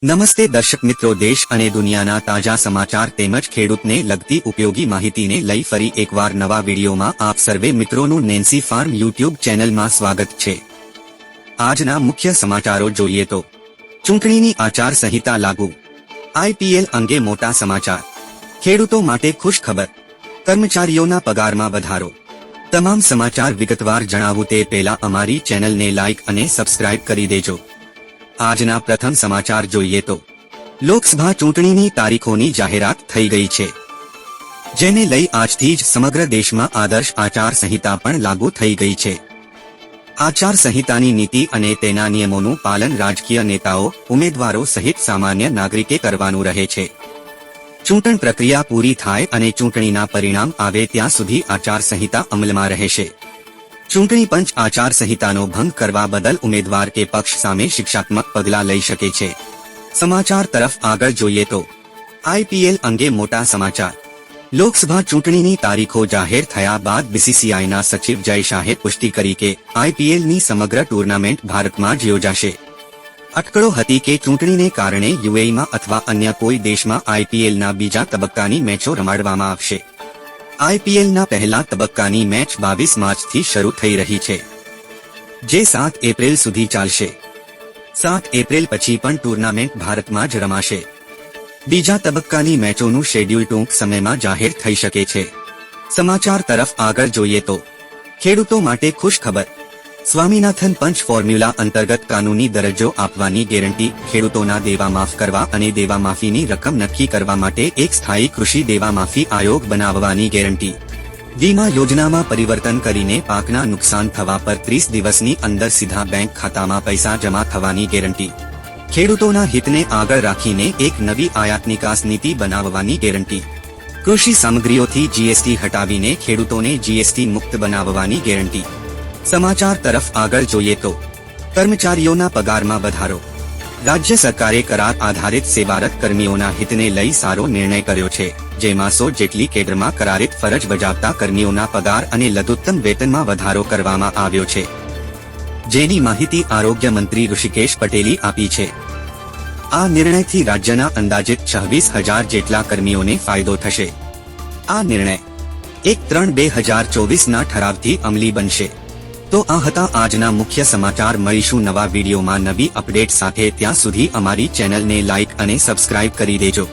નમસ્તે દર્શક મિત્રો, દેશ અને દુનિયાના તાજા સમાચાર તેમજ ખેડૂતને લગતી ઉપયોગી માહિતીને લઈ ફરી એકવાર નવા વિડીયોમાં આપ સર્વે મિત્રોનું નેન્સી ફાર્મ યુટ્યુબ ચેનલમાં સ્વાગત છે। આજના મુખ્ય સમાચારો જોઈએ તો ચૂંટણીની આચાર સંહિતા લાગુ, આઈપીએલ અંગે મોટા સમાચાર, ખેડૂતો માટે ખુશ ખબર, કર્મચારીઓના પગારમાં વધારો। તમામ સમાચાર વિગતવાર જણાવું તે પહેલા અમારી ચેનલને લાઇક અને સબસ્ક્રાઇબ કરી દેજો। આજના પ્રથમ સમાચાર જોઈએ તો લોકસભા ચૂંટણીની તારીખોની જાહેરાત થઈ ગઈ છે, જેને લઈ આજથી જ સમગ્ર દેશમાં આદર્શ આચાર સંહિતા પણ લાગુ થઈ ગઈ છે। આચાર સંહિતાની નીતિ અને તેના નિયમોનું પાલન રાજકીય નેતાઓ, ઉમેદવારો સહિત સામાન્ય નાગરિકે કરવાનું રહે છે। ચૂંટણી પ્રક્રિયા પૂરી થાય અને ચૂંટણીના પરિણામ આવે ત્યાં સુધી આચાર સંહિતા અમલમાં રહેશે। ચૂંટણી પંચ આચાર સંહિતાનો ભંગ કરવા બદલ ઉમેદવાર કે પક્ષ સામે શિક્ષાત્મક પગલાં લઈ શકે છે। સમાચાર તરફ આગળ જોઈએ તો આઈપીએલ અંગે મોટા સમાચાર, લોકસભા ચૂંટણીની તારીખો જાહેર થયા બાદ બીસીસીઆઈના સચિવ જય શાહે પુષ્ટિ કરી કે આઈપીએલની સમગ્ર ટુર્નામેન્ટ ભારતમાં જ યોજાશે। અટકળો હતી કે ચૂંટણીને કારણે યુએઈમાં અથવા અન્ય કોઈ દેશમાં આઈપીએલના બીજા તબક્કાની મેચો રમાડવામાં આવશે। આઈપીએલના પહેલા તબક્કાની મેચ 22 માર્ચથી શરૂ થઈ રહી છે, જે 7 એપ્રિલ સુધી ચાલશે। 7 એપ્રિલ પછી પણ ટુર્નામેન્ટ ભારતમાં જ રમાશે। બીજા તબક્કાની મેચોનું શેડ્યુલ ટૂંક સમયમાં જાહેર થઈ શકે છે। સમાચાર તરફ આગળ જોઈએ તો ખેડૂતો માટે ખુશ ખબર, સ્વામીનાથન પંચ ફોર્મ્યુલા અંતર્ગત કાનૂની દરજ્જો આપવાની ગેરંટી, ખેડૂતોના દેવા માફ કરવા અને દેવા માફીની રકમ નક્કી કરવા માટે એક સ્થાયી કૃષિ દેવા માફી આયોગ બનાવવાની ગેરંટી, વીમા યોજનામાં પરિવર્તન કરીને પાકના નુકસાન થવા પર 30 દિવસની અંદર સીધા બેંક ખાતામાં પૈસા જમા થવાની ગેરંટી, ખેડૂતોના હિતને આગળ રાખીને એક નવી આયાત નિકાસ નીતિ બનાવવાની ગેરંટી, કૃષિ સામગ્રીઓથી જીએસટી હટાવીને ખેડૂતોને જીએસટી મુક્ત બનાવવાની ગેરંટી। સમાચાર તરફ આગળ જોઈએ તો કર્મચારીઓના પગારમાં વધારો, રાજ્ય સરકારે કરાર આધારિત સેવારત કર્મીઓના હિતને લઈ સારો નિર્ણય કર્યો છે, જેમાં 100 જેટલી કેડરમાં કરારિત ફરજ બજાવતા કર્મીઓના પગાર અને લઘુત્તમ વેતનમાં વધારો કરવામાં આવ્યો છે, જેની માહિતી આરોગ્ય મંત્રી ઋષિકેશ પટેલે આપી છે। આ નિર્ણયથી રાજ્યના અંદાજિત 26,000 જેટલા કર્મીઓને ફાયદો થશે। આ નિર્ણય 1/3/2024ના ઠરાવથી અમલી બનશે। તો આ હતા આજના મુખ્ય સમાચાર। મળીશું નવા વિડીયોમાં નવી અપડેટ સાથે, ત્યાં સુધી અમારી ચેનલને લાઇક અને સબસ્ક્રાઇબ કરી દેજો।